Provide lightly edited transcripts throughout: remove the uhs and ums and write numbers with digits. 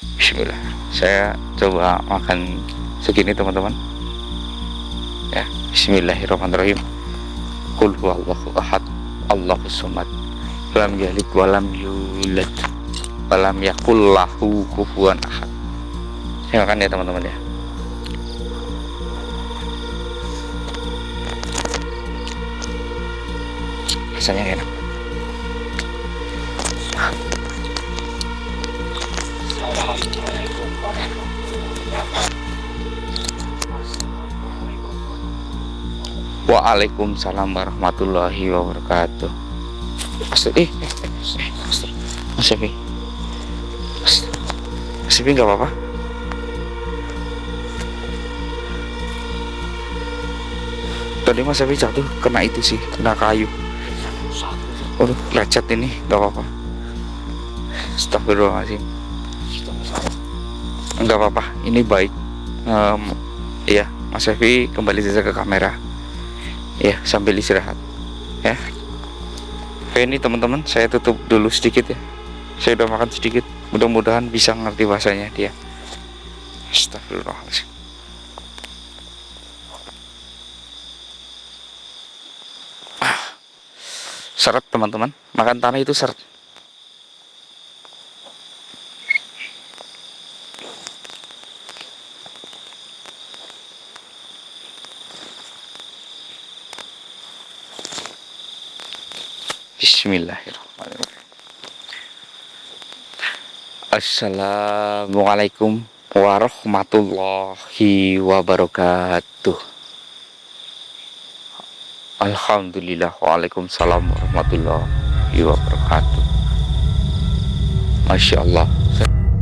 Bismillah. Saya coba makan segini teman-teman. Ya, Bismillahirrahmanirrahim. Qul huwallahu ahad, Allahus samad. Lam yalid walam yulad walam yakul lahu kufuwan ahad. Saya makan ya teman-teman ya. Rasanya enak. Waalaikumsalam warahmatullahi wabarakatuh. Mas Evi, Mas Evi nggak apa-apa? Tadi Mas Evi jatuh kena itu sih, kena kayu. Waduh, lecet ini, nggak apa-apa. Astagfirullahaladzim. Nggak apa-apa, ini baik. Iya, Mas Evi kembali saja ke kamera. Ya, sambil istirahat. Ya. Oke, ini teman-teman, saya tutup dulu sedikit ya. Saya udah makan sedikit. Mudah-mudahan bisa ngerti bahasanya dia. Astagfirullahaladzim. Seret teman-teman, makan tanah itu seret. Bismillahirrahmanirrahim. Assalamualaikum warahmatullahi wabarakatuh. Alhamdulillah. Waalaikumsalam warahmatullahi wabarakatuh. Masya Allah.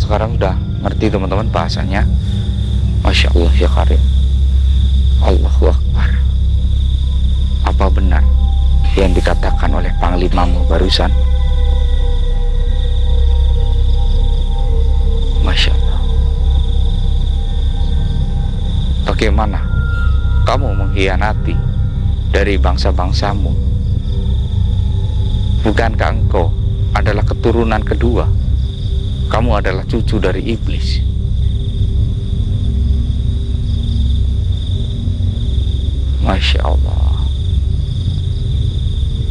Sekarang udah ngerti teman-teman bahasanya. Masya Allah ya karim. Allahu Akbar. Apa benar yang dikatakan oleh panglimamu barusan? Masya Allah. Bagaimana kamu mengkhianati dari bangsa-bangsamu? Bukankah engkau adalah keturunan kedua? Kamu adalah cucu dari iblis. Masya Allah.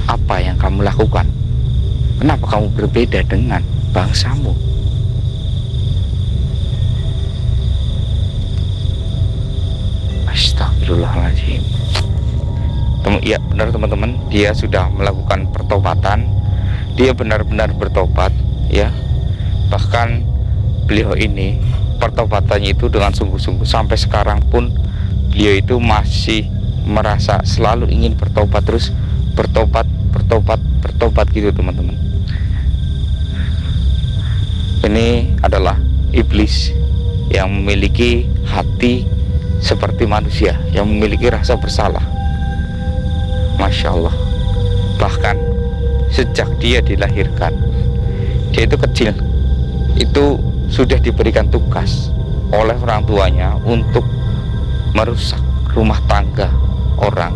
Apa yang kamu lakukan? Kenapa kamu berbeda dengan bangsamu? Astagfirullahaladzim. Ya benar teman-teman, dia sudah melakukan pertobatan. Dia benar-benar bertobat ya. Bahkan beliau ini pertobatannya itu dengan sungguh-sungguh. Sampai sekarang pun beliau itu masih merasa selalu ingin bertobat, terus bertobat gitu teman-teman. Ini adalah iblis yang memiliki hati seperti manusia, yang memiliki rasa bersalah. Masya Allah. Bahkan sejak dia dilahirkan, dia itu kecil, itu sudah diberikan tugas oleh orang tuanya untuk merusak rumah tangga orang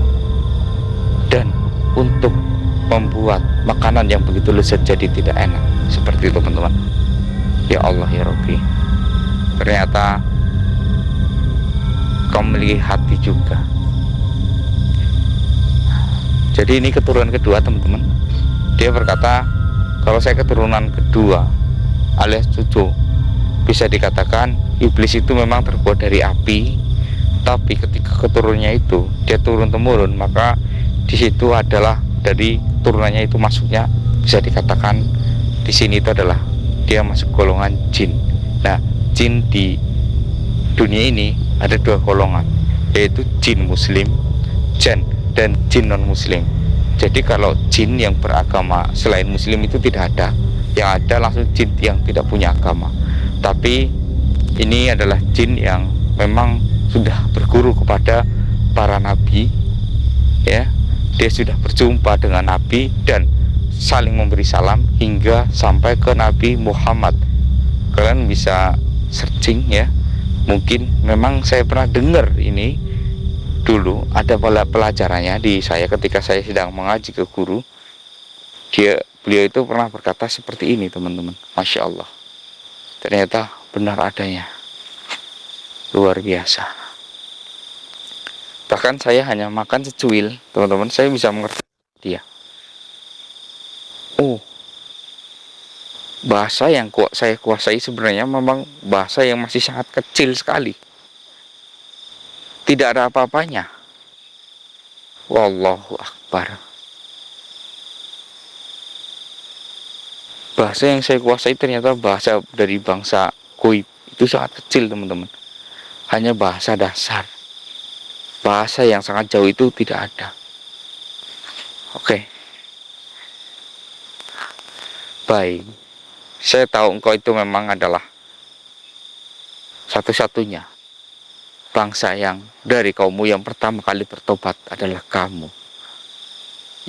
dan untuk membuat makanan yang begitu lezat jadi tidak enak. Seperti itu teman-teman. Ya Allah ya Rabbi, ternyata kau memiliki hati juga. Jadi ini keturunan kedua teman-teman. Dia berkata, kalau saya keturunan kedua alias cucu, bisa dikatakan iblis itu memang terbuat dari api. Tapi ketika keturunannya itu dia turun temurun, maka di situ adalah dari turunannya itu masuknya, bisa dikatakan di sini itu adalah dia masuk golongan jin. Nah, jin di dunia ini ada dua golongan, yaitu jin muslim dan jin non muslim. Jadi kalau jin yang beragama selain muslim itu tidak ada, yang ada langsung jin yang tidak punya agama. Tapi ini adalah jin yang memang sudah berguru kepada para nabi ya. Dia sudah berjumpa dengan nabi dan saling memberi salam hingga sampai ke Nabi Muhammad. Kalian bisa searching ya. Mungkin memang saya pernah dengar ini dulu, ada pelajarannya di saya ketika saya sedang mengaji ke guru. Beliau itu pernah berkata seperti ini teman-teman. Masya Allah. Ternyata benar adanya, luar biasa. Bahkan saya hanya makan secuil, teman-teman, saya bisa mengerti dia. Oh, bahasa yang saya kuasai sebenarnya memang bahasa yang masih sangat kecil sekali. Tidak ada apa-apanya. Wallahu Akbar. Bahasa yang saya kuasai ternyata bahasa dari bangsa Goib. Itu sangat kecil, teman-teman. Hanya bahasa dasar. Bahasa yang sangat jauh itu tidak ada. Oke. Baik. Saya tahu engkau itu memang adalah satu-satunya bangsa yang dari kaummu yang pertama kali bertobat adalah kamu.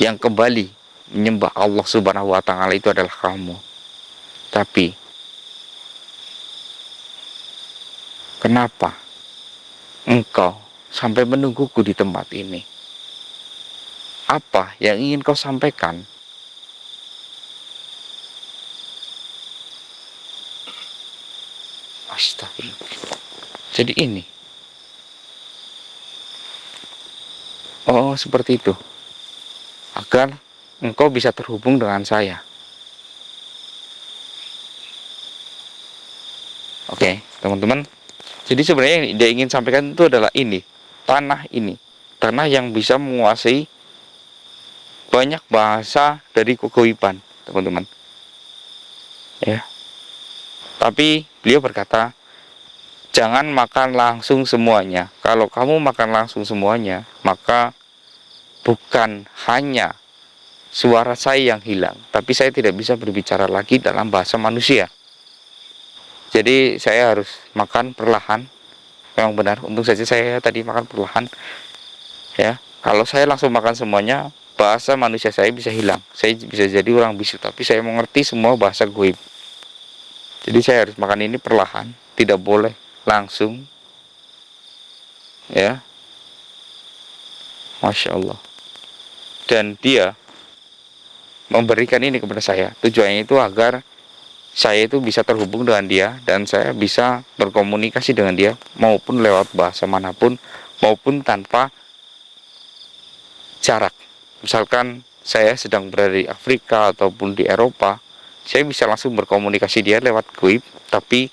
Yang kembali menyembah Allah Subhanahu wa taala itu adalah kamu. Tapi kenapa engkau sampai menungguku di tempat ini? Apa yang ingin kau sampaikan? Astagfirullah. Jadi ini. Oh, seperti itu. Agar engkau bisa terhubung dengan saya. Oke, teman-teman. Jadi sebenarnya yang dia ingin sampaikan itu adalah ini. Tanah ini. Tanah yang bisa menguasai banyak bahasa dari kegoiban, teman-teman. Ya. Tapi beliau berkata, jangan makan langsung semuanya. Kalau kamu makan langsung semuanya, maka bukan hanya suara saya yang hilang, tapi saya tidak bisa berbicara lagi dalam bahasa manusia. Jadi saya harus makan perlahan. Memang benar, untung saja saya tadi makan perlahan. Ya, kalau saya langsung makan semuanya, bahasa manusia saya bisa hilang. Saya bisa jadi orang bisu, tapi saya mengerti semua bahasa goib. Jadi saya harus makan ini perlahan, tidak boleh langsung. Ya, Masya Allah. Dan dia memberikan ini kepada saya. Tujuannya itu agar saya itu bisa terhubung dengan dia dan saya bisa berkomunikasi dengan dia maupun lewat bahasa manapun maupun tanpa jarak. Misalkan saya sedang berada di Afrika ataupun di Eropa, saya bisa langsung berkomunikasi dia lewat goib, tapi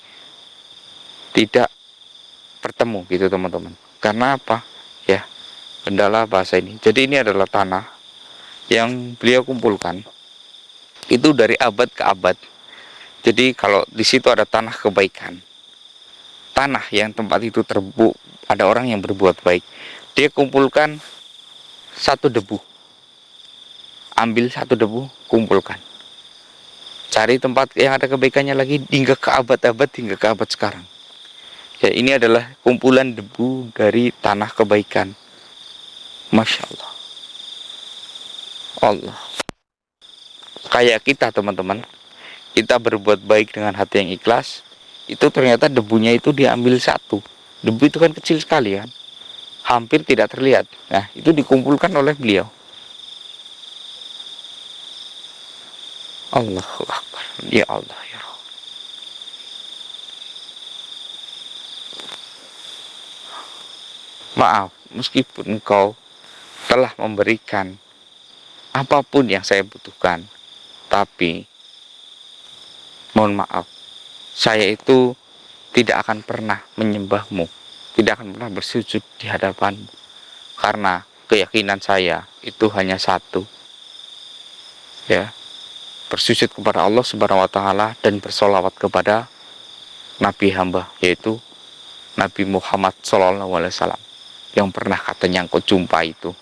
tidak bertemu gitu, teman-teman. Karena apa? Ya, kendala bahasa ini. Jadi ini adalah tanah yang beliau kumpulkan itu dari abad ke abad. Jadi kalau di situ ada tanah kebaikan, tanah yang tempat itu ada orang yang berbuat baik, dia kumpulkan satu debu, ambil satu debu, kumpulkan, cari tempat yang ada kebaikannya lagi hingga ke abad-abad, hingga ke abad sekarang. Ya, ini adalah kumpulan debu dari tanah kebaikan. Masya Allah. Allah. Kayak kita, teman-teman, kita berbuat baik dengan hati yang ikhlas, itu ternyata debunya itu diambil satu. Debu itu kan kecil sekali kan, hampir tidak terlihat. Nah, itu dikumpulkan oleh beliau. Allahu Akbar. Ya Allah, ya Allah. Maaf, meskipun engkau telah memberikan apapun yang saya butuhkan, tapi mohon maaf, saya itu tidak akan pernah menyembahmu, tidak akan pernah bersujud di hadapanmu, karena keyakinan saya itu hanya satu, ya, bersujud kepada Allah Subhanahu wa taala dan bersolawat kepada Nabi hamba, yaitu Nabi Muhammad SAW, yang pernah katanya engkau jumpa itu.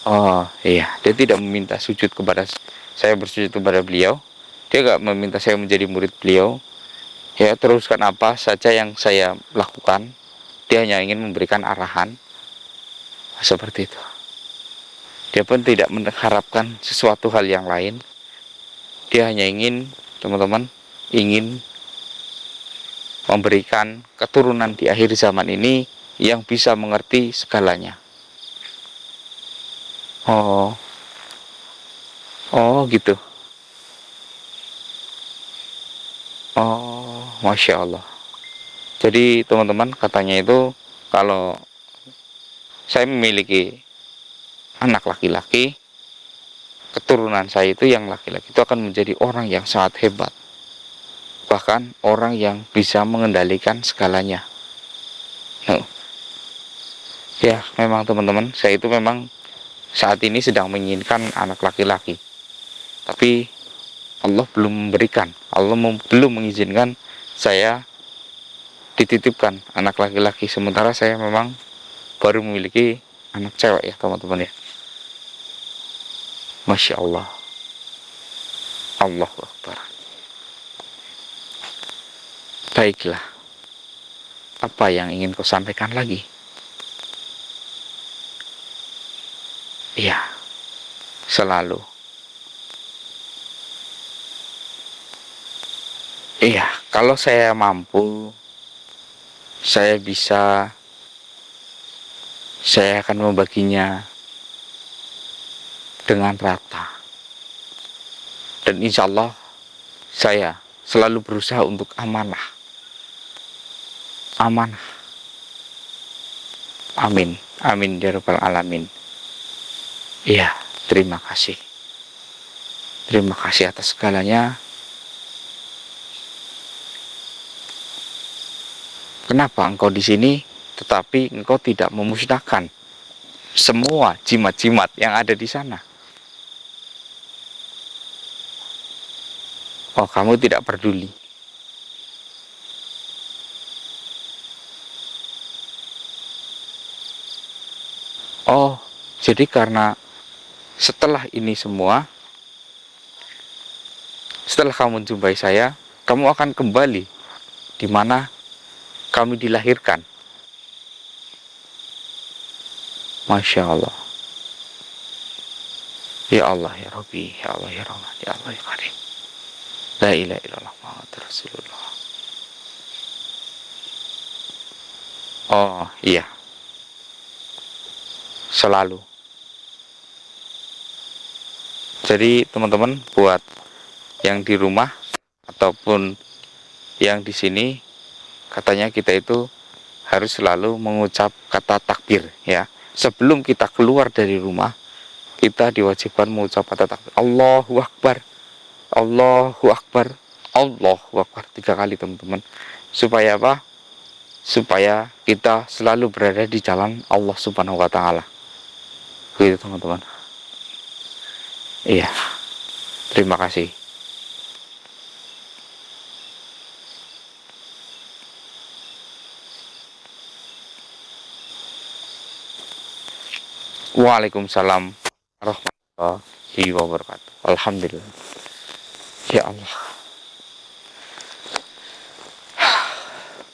Oh iya, dia tidak meminta sujud kepada saya, bersujud kepada beliau. Dia gak meminta saya menjadi murid beliau. Ya, teruskan apa saja yang saya lakukan. Dia hanya ingin memberikan arahan. Seperti itu. Dia pun tidak mengharapkan sesuatu hal yang lain. Dia hanya ingin, teman-teman, ingin memberikan keturunan di akhir zaman ini yang bisa mengerti segalanya. Oh, oh gitu. Oh, Masya Allah. Jadi teman-teman, katanya itu kalau saya memiliki anak laki-laki, keturunan saya itu yang laki-laki itu akan menjadi orang yang sangat hebat, bahkan orang yang bisa mengendalikan segalanya. Nah, ya memang teman-teman, saya itu memang saat ini sedang menginginkan anak laki-laki, tapi Allah belum memberikan, Allah belum mengizinkan saya dititipkan anak laki-laki, sementara saya memang baru memiliki anak cewek ya teman-teman ya. Masya Allah. Allahu Akbar. Baiklah, apa yang ingin kau sampaikan lagi? Iya, selalu. Iya, kalau saya mampu, saya bisa, saya akan membaginya dengan rata. Dan insya Allah, saya selalu berusaha untuk amanah. Amanah. Amin. Amin ya rabbal alamin. Iya, terima kasih. Terima kasih atas segalanya. Kenapa engkau di sini, tetapi engkau tidak memusnahkan semua jimat-jimat yang ada di sana? Oh, kamu tidak peduli. Oh, jadi karena setelah ini semua, setelah kamu menjumpai saya, kamu akan kembali di mana kami dilahirkan. Masya Allah. Ya Allah ya Rabbi, ya Allah ya Rahman, ya Allah ya Karim. La ilaha illallah Muhammad Rasulullah. Oh iya, selalu. Jadi teman-teman, buat yang di rumah ataupun yang di sini, katanya kita itu harus selalu mengucap kata takbir ya. Sebelum kita keluar dari rumah, kita diwajibkan mengucap kata takbir. Allahu Akbar, Allahu Akbar, Allahu Akbar 3 kali teman-teman. Supaya apa? Supaya kita selalu berada di jalan Allah Subhanahu wa taala. Begitu teman-teman. Iya. Terima kasih. Waalaikumsalam warahmatullahi wabarakatuh. Alhamdulillah. Ya Allah.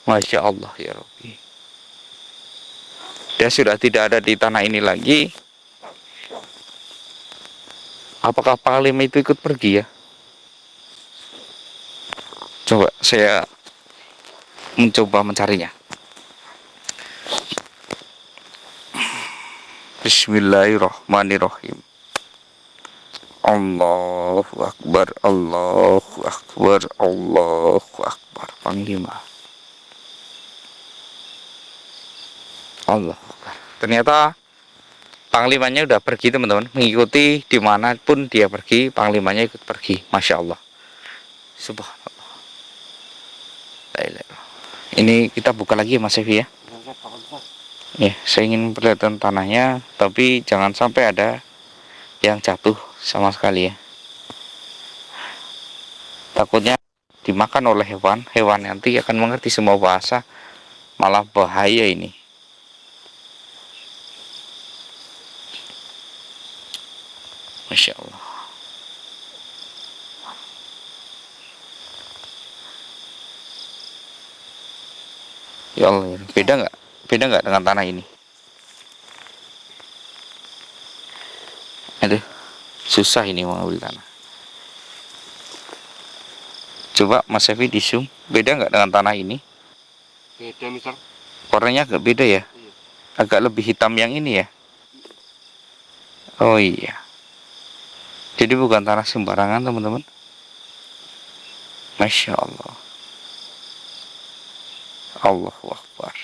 Masya Allah ya Rabbi. Dia sudah tidak ada di tanah ini lagi. Apakah Panglima itu ikut pergi ya? Coba saya mencoba mencarinya. Bismillahirrahmanirrahim. Allahu Akbar, Allahu Akbar, Allahu Akbar. Panglima. Allah Akbar. Ternyata Panglimanya udah pergi teman-teman. Mengikuti dimanapun dia pergi, Panglimanya ikut pergi. Masya Allah. Subhanallah. Ini kita buka lagi ya Mas Evi ya. Ya, saya ingin memperlihatkan tanahnya, tapi jangan sampai ada yang jatuh sama sekali ya. Takutnya dimakan oleh hewan, hewan nanti akan mengerti semua bahasa, malah bahaya ini. Masya Allah. Ya Allah, beda nggak dengan tanah ini? Aduh, susah ini mengambil tanah. Coba Mas Evi di zoom, beda nggak dengan tanah ini? Beda misal. Warnanya agak beda ya? Iya. Agak lebih hitam yang ini ya? Oh iya. Jadi bukan tanah sembarangan teman-teman. Masya Allah. Allahu Akbar.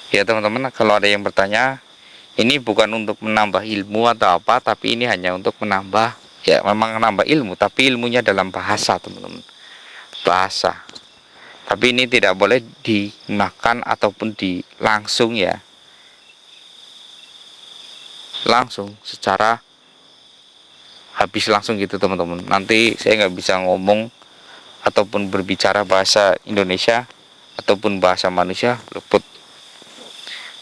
Ya teman-teman, kalau ada yang bertanya, ini bukan untuk menambah ilmu atau apa, tapi ini hanya untuk menambah, ya memang menambah ilmu, tapi ilmunya dalam bahasa teman-teman. Bahasa. Tapi ini tidak boleh dimakan ataupun langsung ya. Langsung secara habis langsung gitu teman-teman. Nanti saya nggak bisa ngomong ataupun berbicara bahasa Indonesia ataupun bahasa manusia luput.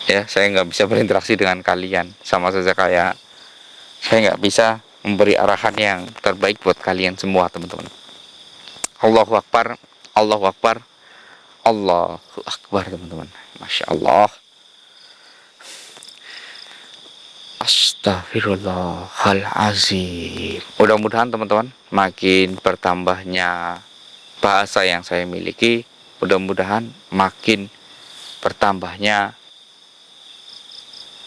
Ya, saya nggak bisa berinteraksi dengan kalian. Sama saja kayak saya nggak bisa memberi arahan yang terbaik buat kalian semua teman-teman. Allahu Akbar, Allahu Akbar, Allahu Akbar teman-teman. Masya Allah. Astaghfirullahalazim. Mudah-mudahan teman-teman makin bertambahnya bahasa yang saya miliki, mudah-mudahan makin bertambahnya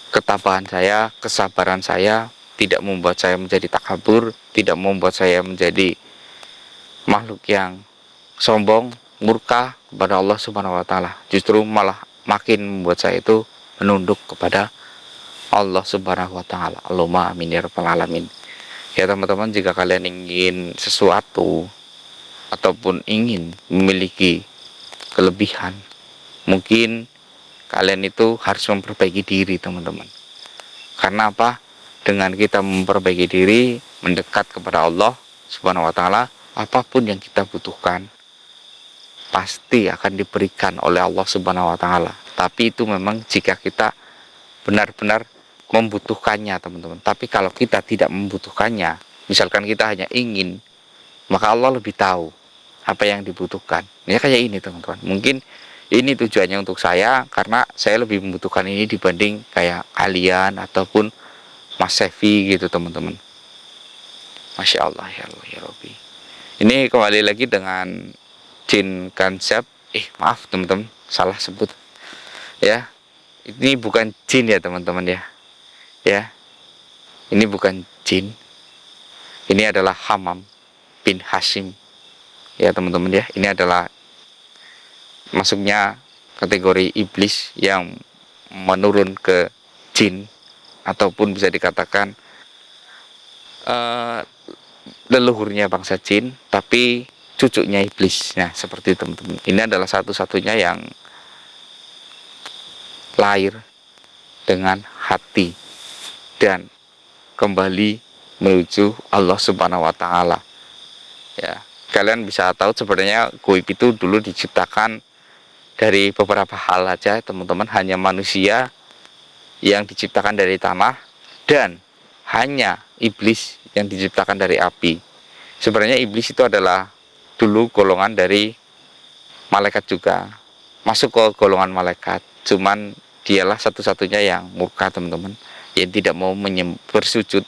ketabahan saya, kesabaran saya, tidak membuat saya menjadi takabur, tidak membuat saya menjadi makhluk yang sombong, murka kepada Allah Subhanahu wa taala. Justru malah makin membuat saya itu menunduk kepada Allah Subhanahu wa taala. Allahumma amin ya rabbal alamin. Ya teman-teman, jika kalian ingin sesuatu ataupun ingin memiliki kelebihan, mungkin kalian itu harus memperbaiki diri teman-teman. Karena apa? Dengan kita memperbaiki diri, mendekat kepada Allah Subhanahu wa taala, apapun yang kita butuhkan pasti akan diberikan oleh Allah Subhanahu wa taala. Tapi itu memang jika kita benar-benar membutuhkannya teman-teman. Tapi kalau kita tidak membutuhkannya, misalkan kita hanya ingin, maka Allah lebih tahu apa yang dibutuhkan. Ya kayak ini teman-teman. Mungkin ini tujuannya untuk saya karena saya lebih membutuhkan ini dibanding kayak kalian ataupun Mas Sefi gitu teman-teman. Masya Allah ya Allah ya Rabbi. Ini kembali lagi dengan jin konsep. Maaf teman-teman, salah sebut. Ya, ini bukan jin ya teman-teman ya. Ya, ini bukan jin. Ini adalah Hamam bin Hashim. Ya teman-teman ya, ini adalah masuknya kategori iblis yang menurun ke jin ataupun bisa dikatakan leluhurnya bangsa jin, tapi cucunya iblis. Nah, seperti itu teman-teman. Ini adalah satu-satunya yang lahir dengan hati dan kembali menuju Allah Subhanahu wa taala. Ya, kalian bisa tahu sebenarnya goib itu dulu diciptakan dari beberapa hal aja, teman-teman. Hanya manusia yang diciptakan dari tanah dan hanya iblis yang diciptakan dari api. Sebenarnya iblis itu adalah dulu golongan dari malaikat juga. Masuk ke golongan malaikat, cuman dialah satu-satunya yang murka teman-teman, yang tidak mau bersujud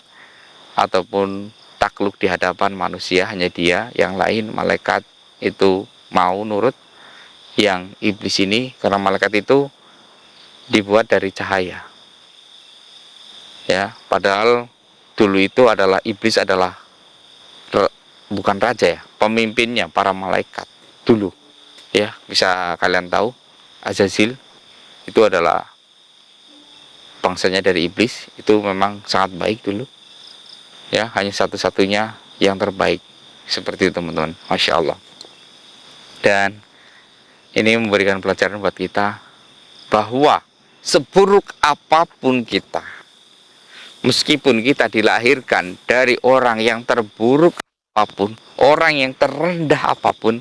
ataupun takluk di hadapan manusia. Hanya dia, yang lain malaikat itu mau nurut. Yang iblis ini, karena malaikat itu dibuat dari cahaya ya, padahal dulu itu adalah iblis adalah bukan raja ya, pemimpinnya para malaikat dulu ya. Bisa kalian tahu Azazil itu adalah bangsanya dari iblis. Itu memang sangat baik dulu ya, hanya satu-satunya yang terbaik. Seperti itu teman-teman, Masya Allah. Dan ini memberikan pelajaran buat kita bahwa seburuk apapun kita, meskipun kita dilahirkan dari orang yang terburuk apapun, orang yang terendah apapun,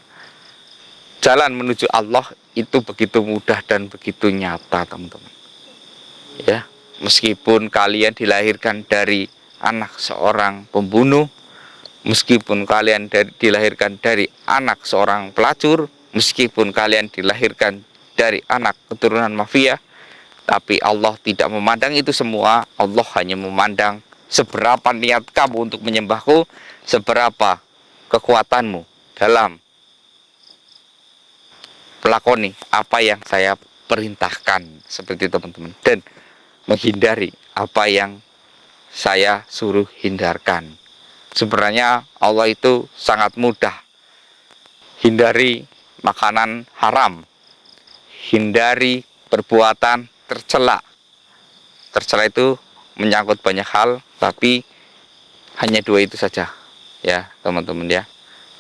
jalan menuju Allah itu begitu mudah dan begitu nyata teman-teman ya. Meskipun kalian dilahirkan dari anak seorang pembunuh, meskipun kalian dilahirkan dari anak seorang pelacur, meskipun kalian dilahirkan dari anak keturunan mafia, tapi Allah tidak memandang itu semua. Allah hanya memandang seberapa niat kamu untuk menyembahku, seberapa kekuatanmu dalam melakoni apa yang saya perintahkan. Seperti itu teman-teman. Dan menghindari apa yang saya suruh hindarkan. Sebenarnya Allah itu sangat mudah. Hindari makanan haram, hindari perbuatan tercela. Tercela itu menyangkut banyak hal, tapi hanya dua itu saja ya teman-teman ya.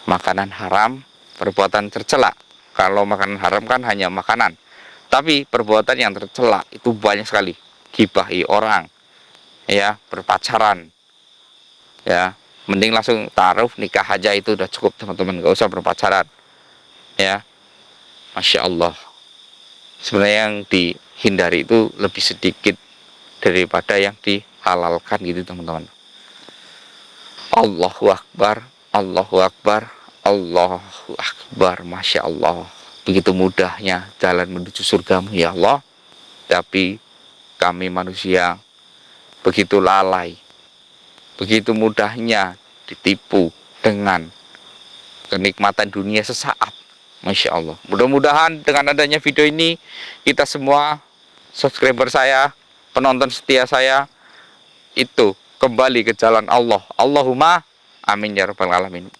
Makanan haram, perbuatan tercela. Kalau makanan haram kan hanya makanan, tapi perbuatan yang tercela itu banyak sekali. Gibahi orang, ya, berpacaran, ya, mending langsung taruh nikah aja, itu udah cukup teman-teman, gak usah berpacaran, ya. Masya Allah, sebenarnya yang dihindari itu lebih sedikit daripada yang dihalalkan gitu teman-teman. Allahu Akbar, Allahu Akbar, Allahu Akbar. Masya Allah, begitu mudahnya jalan menuju surgamu ya Allah. Tapi kami manusia begitu lalai, begitu mudahnya ditipu dengan kenikmatan dunia sesaat. Masya Allah. Mudah-mudahan dengan adanya video ini, kita semua, subscriber saya, penonton setia saya, itu kembali ke jalan Allah. Allahumma amin ya rabbal alamin.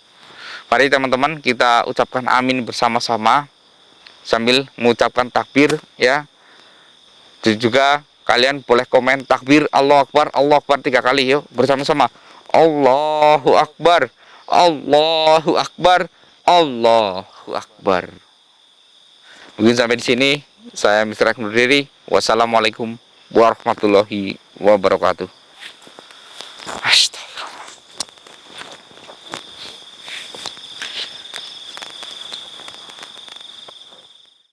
Mari teman-teman kita ucapkan amin bersama-sama sambil mengucapkan takbir ya. Dan juga kalian boleh komen takbir Allahu Akbar 3 kali yuk bersama-sama. Allahu Akbar, Allahu Akbar, Allahu Akbar. Mungkin sampai di sini saya Mr. Akmal diri. Wassalamualaikum warahmatullahi wabarakatuh.